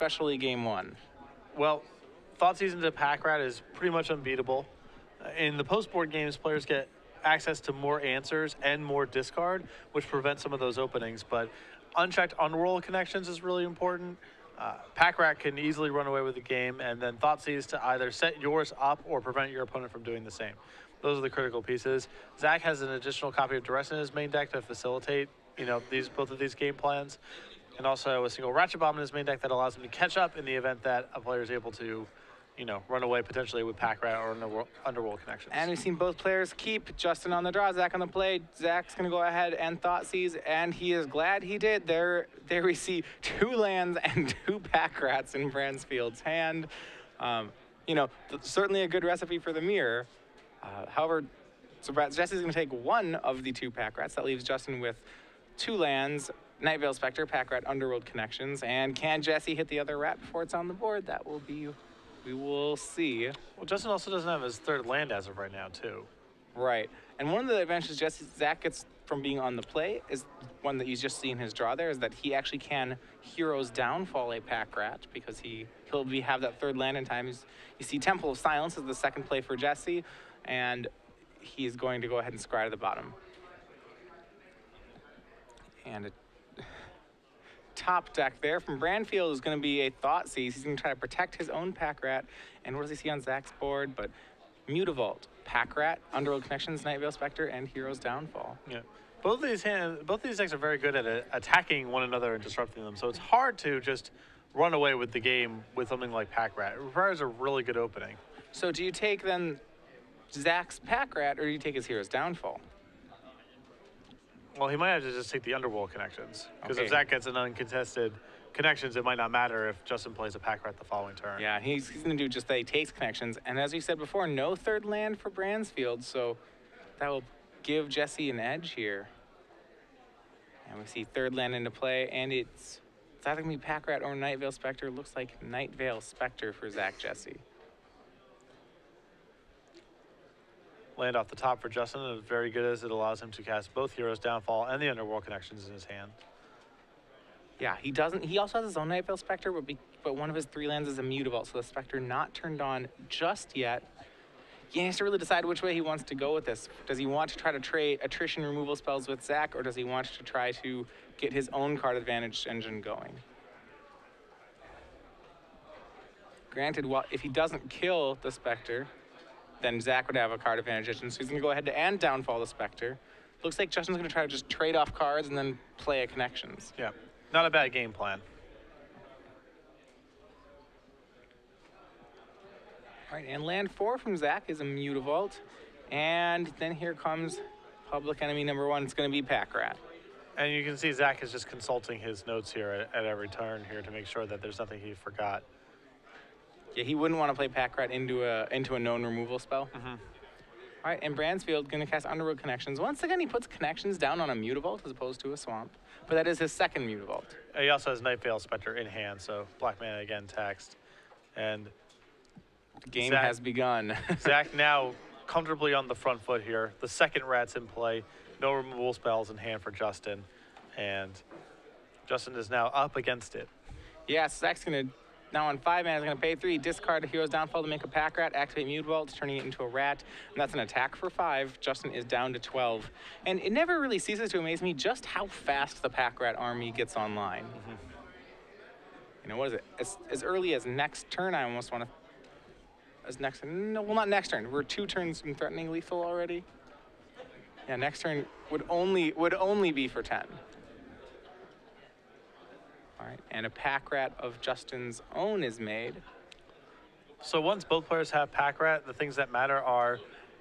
especially game one? Well, Thoughtseize into Pack Rat is pretty much unbeatable. In the post-board games, players get access to more answers and more discard, which prevents some of those openings. But unchecked unroll connections is really important. Pack Rat can easily run away with the game, and then Thoughtseize to either set yours up or prevent your opponent from doing the same. Those are the critical pieces. Zach has an additional copy of Duress in his main deck to facilitate, both of these game plans, and also a single Ratchet Bomb in his main deck that allows him to catch up in the event that a player is able to, run away potentially with Pack Rat or Underworld connections. And we've seen both players keep Justin on the draw, Zach on the play. Zach's going to go ahead and Thoughtseize, and he is glad he did. There we see 2 lands and 2 Pack Rats in Bransfield's hand. Certainly a good recipe for the mirror. However, so Jesse's going to take 1 of the 2 Pack Rats. That leaves Justin with 2 lands, Night Veil Spectre, Pack Rat, Underworld connections. And can Jesse hit the other rat before it's on the board? That will be, we will see. Well, Justin also doesn't have his 3rd land as of right now, too. Right. And one of the advantages Zach gets from being on the play is one that you just see in his draw there, is that he actually can Hero's Downfall a Pack Rat because he'll have that 3rd land in time. You see Temple of Silence is the 2nd play for Jesse, and he's going to go ahead and scry to the bottom. And a top deck there from Bransfield is going to be a Thoughtseize. He's going to try to protect his own Pack Rat. And what does he see on Zach's board? But Mutavault, Pack Rat, Underworld Connections, Night Veil Spectre, and Hero's Downfall. Yeah. Both of these decks are very good at attacking one another and disrupting them. So it's hard to just run away with the game with something like Pack Rat. It requires a really good opening. So do you take then Zach's Pack Rat, or do you take his Hero's Downfall? Well, he might have to just take the Underworld connections. Because Okay. if Zach gets an uncontested connections, it might not matter if Justin plays a Pack Rat the following turn. Yeah, he's going to do just that. He takes connections. And as we said before, no 3rd land for Bransfield, so that will give Jesse an edge here. And we see 3rd land into play, and it's either going to be Pack Rat or Night Veil Spectre. Looks like Night Veil Spectre for Zach Jesse. Land off the top for Justin is very good as it allows him to cast both Heroes Downfall and the Underworld connections in his hand. Yeah, he doesn't. He also has his own Night Veil Spectre, but one of his 3 lands is a Mutavault, so the Spectre not turned on just yet. He has to really decide which way he wants to go with this. Does he want to try to trade attrition removal spells with Zach, or does he want to try to get his own card advantage engine going? Granted, if he doesn't kill the Spectre, then Zach would have a card advantage engine, so he's going to go ahead and downfall the Spectre. Looks like Justin's going to try to just trade off cards and then play a connections. Yeah, not a bad game plan. All right, and land 4 from Zach is a Mutavault. And then here comes public enemy number 1. It's going to be Pack Rat. And you can see Zach is just consulting his notes here at every turn here to make sure that there's nothing he forgot. Yeah, he wouldn't want to play Pack Rat into a known removal spell. Mm-hmm. All right, and Bransfield going to cast Underworld Connections. Once again, he puts Connections down on a Mutavault as opposed to a Swamp. But that is his 2nd Mutavault. He also has Night Veil Spectre in hand, so Black Mana again taxed. And The game has begun. Zach now comfortably on the front foot here. The 2nd Rat's in play. No removal spells in hand for Justin. And Justin is now up against it. Yeah, so Zach's going to, now on 5 mana, is going to pay 3, discard a Hero's Downfall to make a Pack Rat, activate Mutavault, turning it into a rat, and that's an attack for 5. Justin is down to 12. And it never really ceases to amaze me just how fast the Pack Rat army gets online. Mm-hmm. You know, what is it? As early as next turn, I almost want to... No, well, not next turn. We're 2 turns from threatening lethal already. Yeah, next turn would only be for 10. All right, and a Pack Rat of Justin's own is made. So once both players have Pack Rat, the things that matter are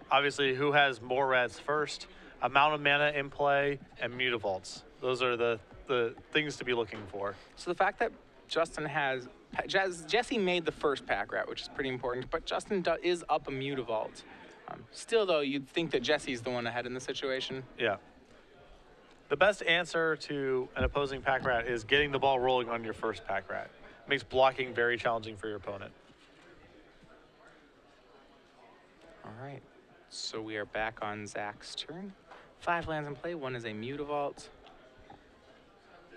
obviously who has more rats first, amount of mana in play, and Mutavaults. Those are the things to be looking for. So the fact that Justin has... Jesse made the first Pack Rat, which is pretty important, but Justin is up a Mutavault. Still, though, you'd think that Jesse's the one ahead in the situation. Yeah. The best answer to an opposing Pack Rat is getting the ball rolling on your first Pack Rat. It makes blocking very challenging for your opponent. All right, so we are back on Zach's turn. 5 lands in play. 1 is a Mutavault.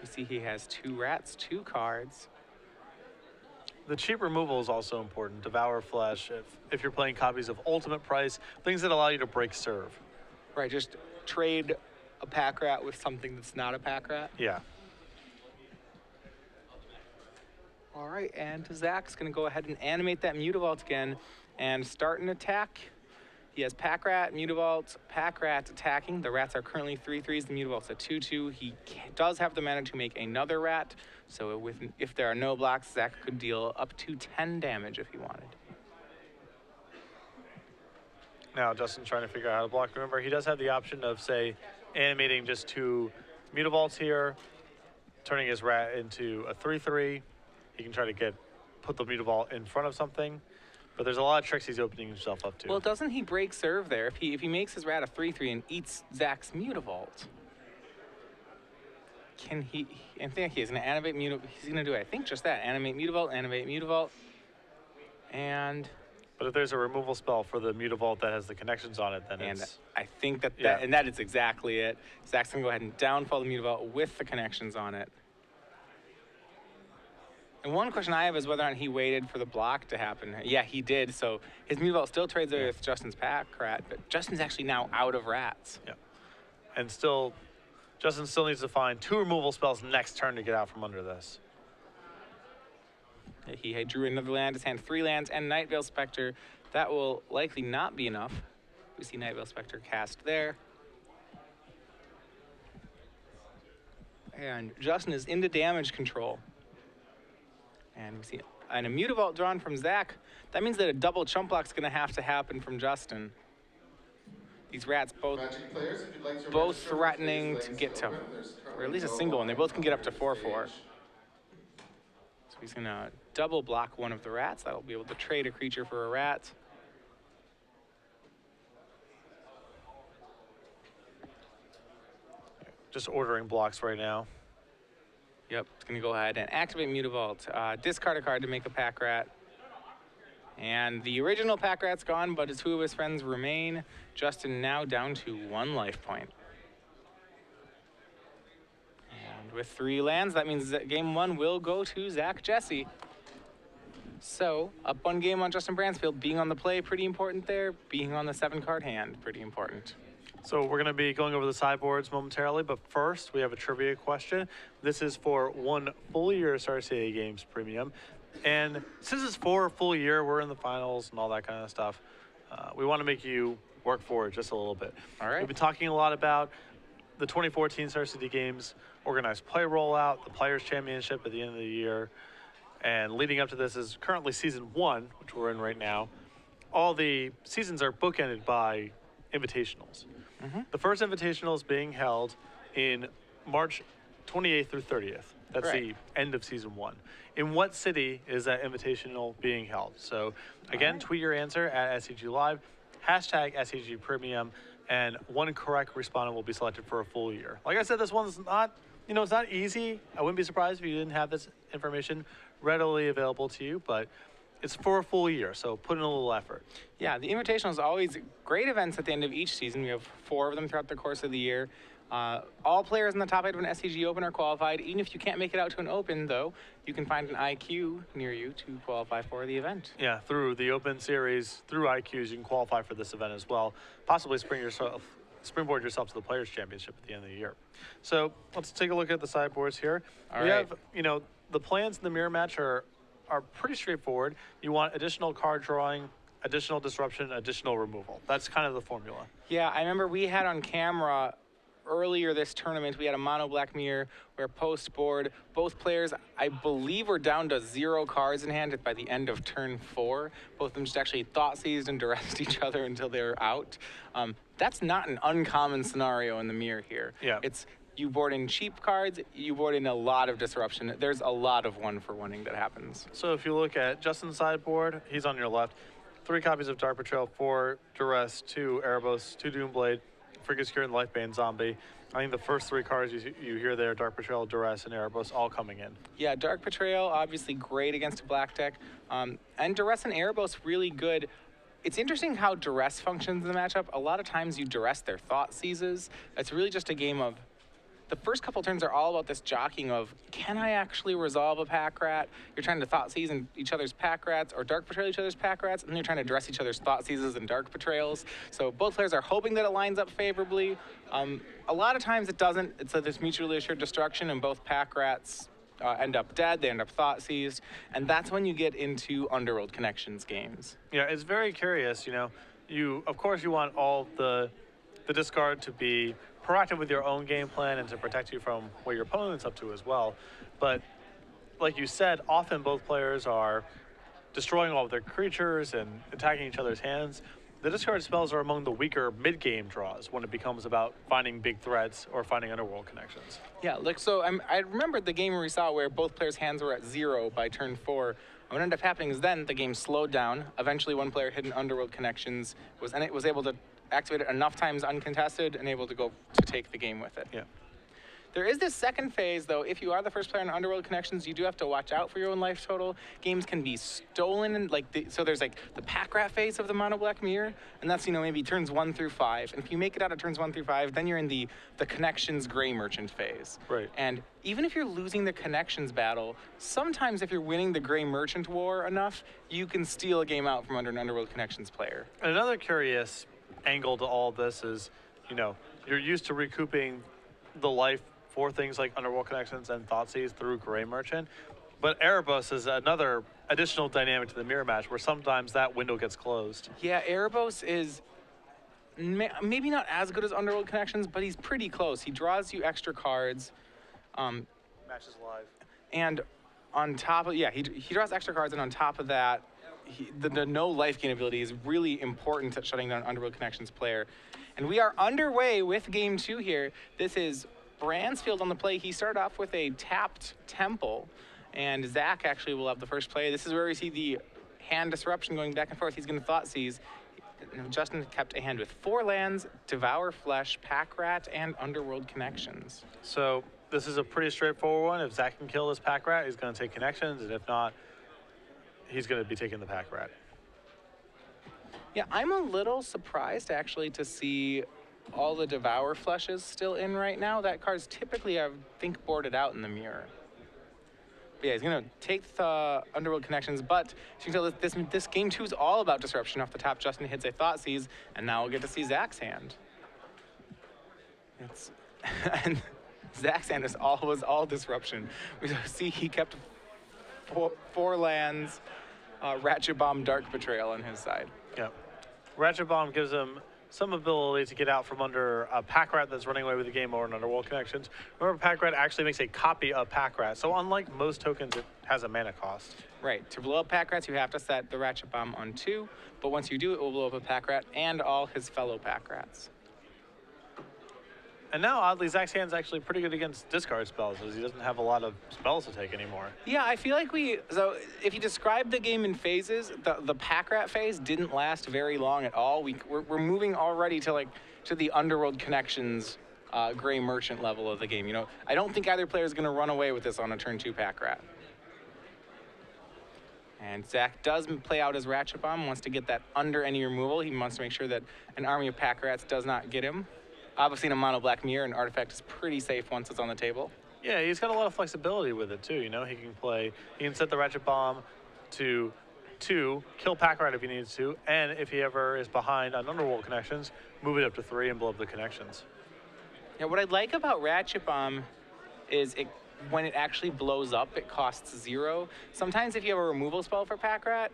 You see he has 2 rats, 2 cards. The cheap removal is also important. Devour Flesh, if you're playing copies of Ultimate Price, things that allow you to break serve. Right, just trade a pack rat with something that's not a pack rat. Yeah. All right, and Zach's going to go ahead and animate that Mutavault again and start an attack. He has pack rat, Mutavault, pack rat attacking. The rats are currently 3/3s. The Mutavault's a 2/2. He does have the mana to make another rat. So if there are no blocks, Zach could deal up to 10 damage if he wanted. Now Justin's trying to figure out how to block. Remember, he does have the option of, say, animating just 2 Mutavaults here, turning his rat into a 3/3. He can try to put the Mutavault in front of something. But there's a lot of tricks he's opening himself up to. Well, doesn't he break serve there? If he makes his rat a 3/3 and eats Zach's Mutavault, can he? I think he's going to animate Mutavault. He's going to do, I think, just that: animate Mutavault, and. But if there's a removal spell for the Mutavault that has the connections on it, then it's. I think that is exactly it. Zach's going to go ahead and downfall the Mutavault with the connections on it. And one question I have is whether or not he waited for the block to happen. Yeah, he did. So his Mutavault still trades away with Justin's pack rat, but Justin's actually now out of rats. Yeah. And Justin still needs to find 2 removal spells next turn to get out from under this. He drew another land, his hand 3 lands, and Night Veil Spectre. That will likely not be enough. We see Night Veil Spectre cast there. And Justin is into damage control. And we see a Mutavault drawn from Zach. That means that a double chump block is going to have to happen from Justin. These rats both threatening to get to, or at least a single one. They both can get up to 4/4. So he's going to double block one of the rats. That'll be able to trade a creature for a rat. Just ordering blocks right now. Yep, it's going to go ahead and activate Mutavault. Discard a card to make a pack rat. And the original pack rat's gone, but 2 of his friends remain. Justin now down to 1 life point. And with 3 lands, that means that game 1 will go to Zach Jesse. So, up 1 game on Justin Bransfield. Being on the play, pretty important there. Being on the 7-card hand, pretty important. So we're going to be going over the sideboards momentarily, but first we have a trivia question. This is for 1 full year of Star City Games Premium. And since it's for a full year, we're in the finals and all that kind of stuff, we want to make you work for it just a little bit. All right. We've been talking a lot about the 2014 Star City Games organized play rollout, the Players' Championship at the end of the year, and leading up to this is currently Season 1, which we're in right now. All the seasons are bookended by invitationals. The first invitational is being held in March 28th through 30th. That's the end of Season 1. In what city is that invitational being held? So, again, tweet your answer at SCG Live, hashtag SCG Premium, and 1 correct respondent will be selected for a full year. Like I said, this one's not, it's not easy. I wouldn't be surprised if you didn't have this information readily available to you, but it's for a full year, so put in a little effort. Yeah, the Invitational is always great events at the end of each season. We have 4 of them throughout the course of the year. All players in the top 8 of an SCG Open are qualified. Even if you can't make it out to an Open, though, you can find an IQ near you to qualify for the event. Yeah, through the Open Series, through IQs, you can qualify for this event as well. Possibly springboard yourself to the Players' Championship at the end of the year. So let's take a look at the sideboards here. We have, the plans in the mirror match are pretty straightforward. You want additional card drawing, additional disruption, additional removal. That's kind of the formula. Yeah, I remember we had on camera earlier this tournament, we had a mono black mirror where post board, both players, I believe, were down to 0 cards in hand by the end of turn 4. Both of them just actually thought seized and duressed each other until they were out. That's not an uncommon scenario in the mirror here. Yeah. It's you board in cheap cards, you board in a lot of disruption. There's a lot of 1-for-1ing that happens. So if you look at Justin's sideboard, he's on your left. 3 copies of Dark Betrayal, 4 Duress, 2 Erebos, 2 Doomblade, Frigate Cure, and Lifebane Zombie. I think the first 3 cards you hear there, Dark Betrayal, Duress, and Erebos, all coming in. Yeah, Dark Betrayal, obviously great against a black deck. And Duress and Erebos, really good. It's interesting how Duress functions in the matchup. A lot of times you Duress their thought seizes. It's really just a game of the first couple turns are all about this jockeying of, can I actually resolve a pack rat? You're trying to thought seize in each other's pack rats or dark betrayal each other's pack rats, and then you're trying to address each other's thought seizes and dark betrayals. So both players are hoping that it lines up favorably. A lot of times it doesn't. It's this mutually assured destruction, and both pack rats end up dead, they end up thought seized, and that's when you get into Underworld Connections games. Yeah, it's very curious, you know. Of course, you want all the discard to be proactive with your own game plan and to protect you from what your opponent's up to as well. But like you said, often both players are destroying all of their creatures and attacking each other's hands. The discard spells are among the weaker mid-game draws when it becomes about finding big threats or finding Underworld Connections. Yeah, like so I remember the game we saw where both players' hands were at 0 by turn 4. What ended up happening is then the game slowed down. Eventually one player hit an Underworld Connections, and it was able to activate it enough times uncontested and able to go to take the game with it. Yeah. There is this second phase, though. If you are the first player in Underworld Connections, you do have to watch out for your own life total. Games can be stolen, and so there's like the pack rat phase of the mono black mirror, and that's, you know, maybe turns 1 through 5. And if you make it out of turns 1 through 5, then you're in the Connections gray merchant phase. Right. And even if you're losing the Connections battle, sometimes if you're winning the gray merchant war enough, you can steal a game out from under an Underworld Connections player. Another curious angle to all of this is, you know, you're used to recouping the life for things like Underworld Connections and Thoughtseize through Gray Merchant, but Erebos is another additional dynamic to the mirror match where sometimes that window gets closed. Yeah, Erebos is maybe not as good as Underworld Connections, but he's pretty close. He draws you extra cards. Matches live. And on top of, yeah, he draws extra cards, and on top of that, the no life gain ability is really important at shutting down an Underworld Connections player. And we are underway with game 2 here. This is Bransfield on the play. He started off with a tapped Temple, and Zach actually will have the first play. This is where we see the hand disruption going back and forth. He's going to Thought Seize. Justin kept a hand with 4 lands, Devour Flesh, Pack Rat, and Underworld Connections. So this is a pretty straightforward one. If Zach can kill this Pack Rat, he's going to take Connections, and if not, he's going to be taking the Pack Rat. Yeah, I'm a little surprised actually to see all the Devour Fleshes still in right now. That card's typically, I think, boarded out in the mirror. But yeah, he's going to take the Underworld Connections, but you can tell this game 2 is all about disruption. Off the top, Justin hits a Thought Seize, and now we'll get to see Zach's hand. And Zach's hand was all disruption. We see he kept 4 lands, Ratchet Bomb, Dark Betrayal on his side. Yeah. Ratchet Bomb gives him some ability to get out from under a Pack Rat that's running away with the game or an Underworld Connections. Remember, Pack Rat actually makes a copy of Pack Rat, so unlike most tokens, it has a mana cost. Right. To blow up Pack Rats, you have to set the Ratchet Bomb on 2, but once you do, it will blow up a Pack Rat and all his fellow Pack Rats. And now, oddly, Zach's hand's actually pretty good against discard spells, as he doesn't have a lot of spells to take anymore. Yeah, I feel like so if you describe the game in phases, the Pack Rat phase didn't last very long at all. We're moving already to the Underworld Connections Gray Merchant level of the game. You know, I don't think either player is going to run away with this on a turn 2 Pack Rat. And Zach does play out his Ratchet Bomb, wants to get that under any removal. He wants to make sure that an army of Pack Rats does not get him. Obviously, in a mono black mirror, an artifact is pretty safe once it's on the table. Yeah, he's got a lot of flexibility with it too. You know, he can set the Ratchet Bomb to 2, kill Pack Rat if he needs to, and if he ever is behind on Underworld Connections, move it up to 3 and blow up the Connections. Yeah, what I like about Ratchet Bomb is when it actually blows up, it costs 0. Sometimes if you have a removal spell for Pack Rat,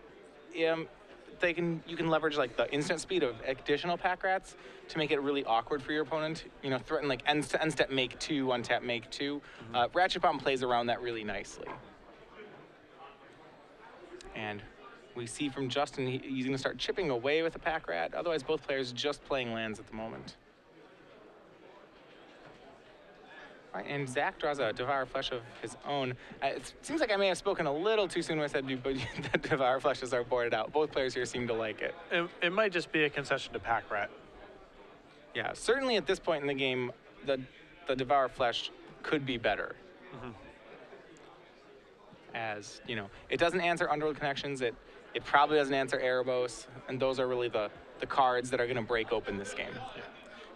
you can leverage like the instant speed of additional Pack Rats to make it really awkward for your opponent. You know, threaten like end step make 2, untap make 2. Ratchet Bomb plays around that really nicely. And we see from Justin, he's going to start chipping away with a Pack Rat. Otherwise, both players just playing lands at the moment. All right, and Zach draws a Devour Flesh of his own. It seems like I may have spoken a little too soon when I said that Devour Fleshes are boarded out. Both players here seem to like it. It might just be a concession to Pack Rat. Yeah, certainly at this point in the game, the Devour Flesh could be better. As, you know, it doesn't answer Underworld Connections. It probably doesn't answer Erebos, and those are really the cards that are going to break open this game. Yeah.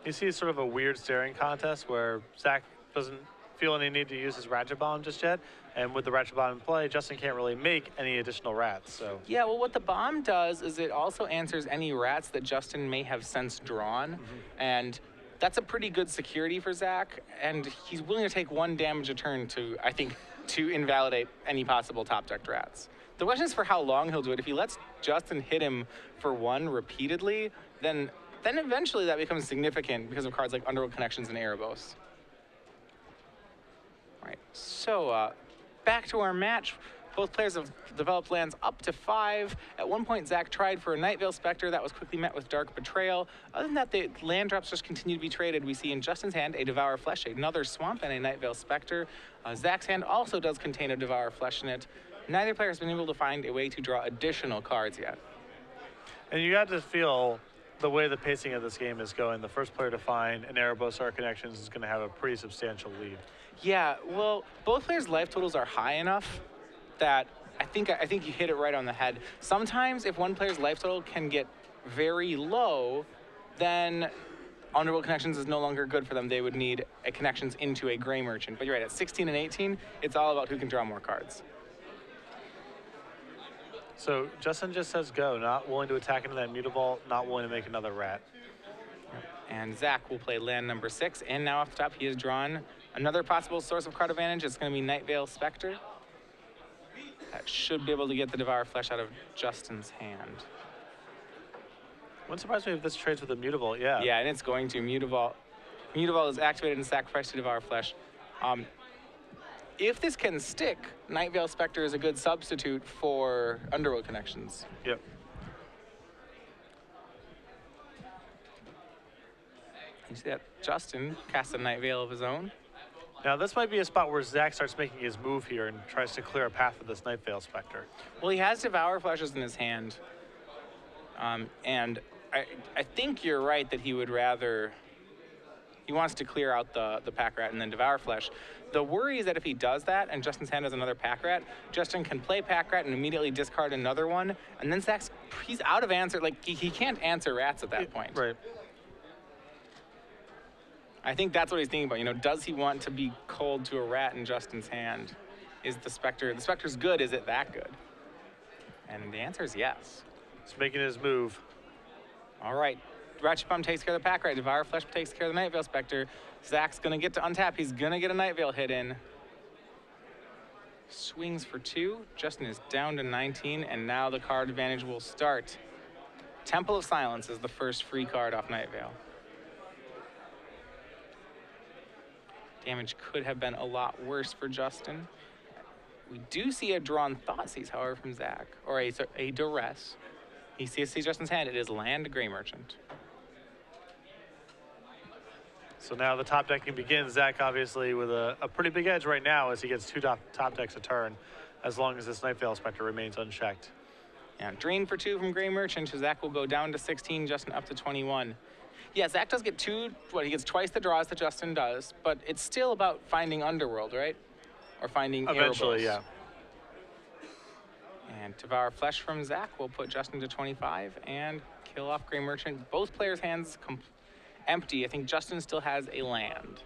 You see sort of a weird staring contest where Zach doesn't feel any need to use his Ratchet Bomb just yet. And with the Ratchet Bomb in play, Justin can't really make any additional rats. So Yeah, well, what the bomb does is it also answers any rats that Justin may have since drawn. And that's a pretty good security for Zach. And he's willing to take 1 damage a turn to, I think, to invalidate any possible top-decked rats. The question is for how long he'll do it. If he lets Justin hit him for 1 repeatedly, then eventually that becomes significant because of cards like Underworld Connections and Erebos. All right, so back to our match. Both players have developed lands up to 5. At one point, Zach tried for a Nightveil Spectre. That was quickly met with Dark Betrayal. Other than that, the land drops just continue to be traded. We see in Justin's hand a Devour Flesh, another Swamp, and a Nightveil Spectre. Zach's hand also does contain a Devour Flesh in it. Neither player has been able to find a way to draw additional cards yet. And you got to feel the way the pacing of this game is going. The first player to find an Erebos Art Connections is going to have a pretty substantial lead. Yeah, well, both players' life totals are high enough that I think you hit it right on the head. Sometimes if one player's life total can get very low, then Underworld Connections is no longer good for them. They would need a Connections into a Gray Merchant. But you're right, at 16 and 18, it's all about who can draw more cards. So Justin just says go, not willing to attack into that Mutavault, not willing to make another rat. And Zach will play land number 6, and now off the top he has drawn another possible source of card advantage. It's going to be Nightveil Spectre. That should be able to get the Devour Flesh out of Justin's hand. Wouldn't surprise me if this trades with a Mutavault, yeah. Yeah, and it's going to. Mutavault is activated and sacrificed to Devour Flesh. If this can stick, Nightveil Spectre is a good substitute for Underworld Connections. Yep. You see that Justin casts a Nightveil of his own. Now this might be a spot where Zach starts making his move here and tries to clear a path for this Nightveil Spectre. Well, he has Devour Flashes in his hand. And I think you're right that he would rather... He wants to clear out the Pack Rat and then Devour Flesh. The worry is that if he does that and Justin's hand has another Pack Rat, Justin can play Pack Rat and immediately discard another one, and then he's out of answer. Like, he can't answer rats at that point. Right. I think that's what he's thinking about. You know, does he want to be cold to a rat in Justin's hand? Is the Spectre's good, is it that good? And the answer is yes. He's making his move. All right. Ratchet Bomb takes care of the Pack Rat. Devour Flesh takes care of the Nightveil Spectre. Zach's going to get to untap. He's going to get a Nightveil hit in. Swings for 2. Justin is down to 19, and now the card advantage will start. Temple of Silence is the first free card off Nightveil. Damage could have been a lot worse for Justin. We do see a drawn Thoughtseize, however, from Zach, or a Duress. He sees Justin's hand. It is land Gray Merchant. So now the top decking begins. Zach obviously with a pretty big edge right now as he gets 2 top decks a turn, as long as this Nightveil Spectre remains unchecked. Yeah, drain for 2 from Gray Merchant. Zach will go down to 16, Justin up to 21. Yeah, Zach does get he gets twice the draws that Justin does, but it's still about finding Underworld, right? Or finding Eventually, Erebos. yeah. And Devour Flesh from Zach will put Justin to 25 and kill off Gray Merchant. Both players' hands empty. I think Justin still has a land.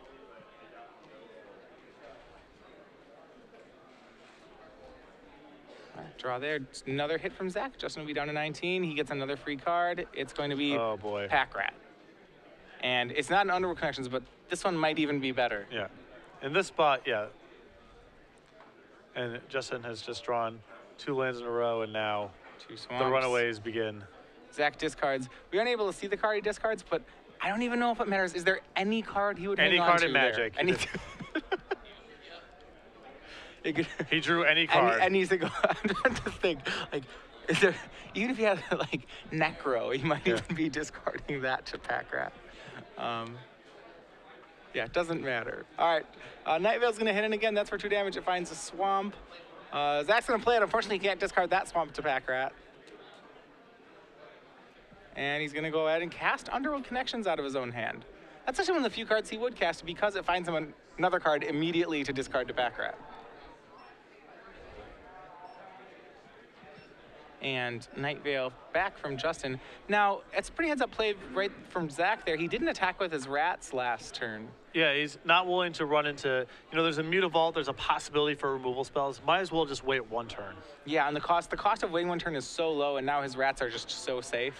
Draw there. Just another hit from Zach. Justin will be down to 19. He gets another free card. It's going to be Pack Rat. And it's not an Underworld Connections, but this one might even be better. Yeah. In this spot, yeah. And Justin has just drawn 2 lands in a row, and now 2 swamps. The runaways begin. Zach discards. We aren't able to see the card he discards, but I don't even know if it matters. Is there any card he would hang on to? Any card in Magic. He drew any card. And he's to go. I'm trying to think, like, is there, even if he had like Necro, he might even be discarding that to Pack Rat. Yeah, it doesn't matter. All right, Nightveil's gonna hit in again. That's for 2 damage. It finds a swamp. Zach's gonna play it. Unfortunately, he can't discard that swamp to Pack Rat. And he's gonna go ahead and cast Underworld Connections out of his own hand. That's actually one of the few cards he would cast because it finds him another card immediately to discard to Pack Rat. And Night Vale back from Justin. Now, it's pretty heads-up play right from Zach there. He didn't attack with his rats last turn. Yeah, he's not willing to run into, there's a Mutavault, there's a possibility for removal spells. Might as well just wait one turn. Yeah, and the cost of waiting one turn is so low, and now his rats are just so safe.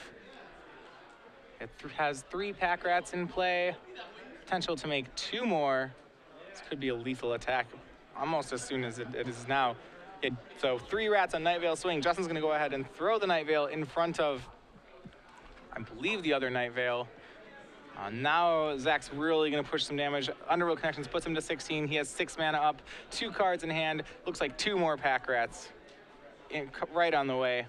It has 3 pack rats in play. Potential to make 2 more. This could be a lethal attack almost as soon as it is now. So 3 rats on Night Vale swing. Justin's going to go ahead and throw the Night Vale in front of, I believe, the other Night Vale. Now Zach's really going to push some damage. Underworld Connections puts him to 16. He has 6 mana up, 2 cards in hand. Looks like 2 more pack rats right on the way.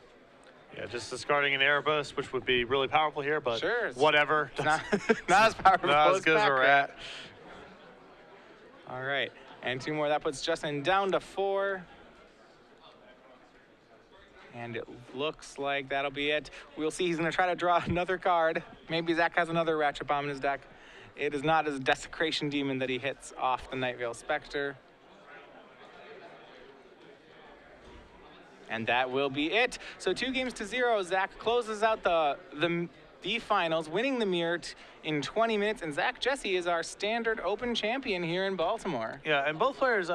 Yeah, just discarding an Erebus, which would be really powerful here, but sure, whatever. Not as powerful not as good as a rat. All right, and 2 more. That puts Justin down to 4. And it looks like that'll be it. We'll see. He's going to try to draw another card. Maybe Zach has another Ratchet Bomb in his deck. It is not his Desecration Demon that he hits off the Night Vale Spectre. And that will be it. So 2-0. Zach closes out the finals, winning the mirror in 20 minutes. And Zach Jesse is our standard open champion here in Baltimore. Yeah, and both players,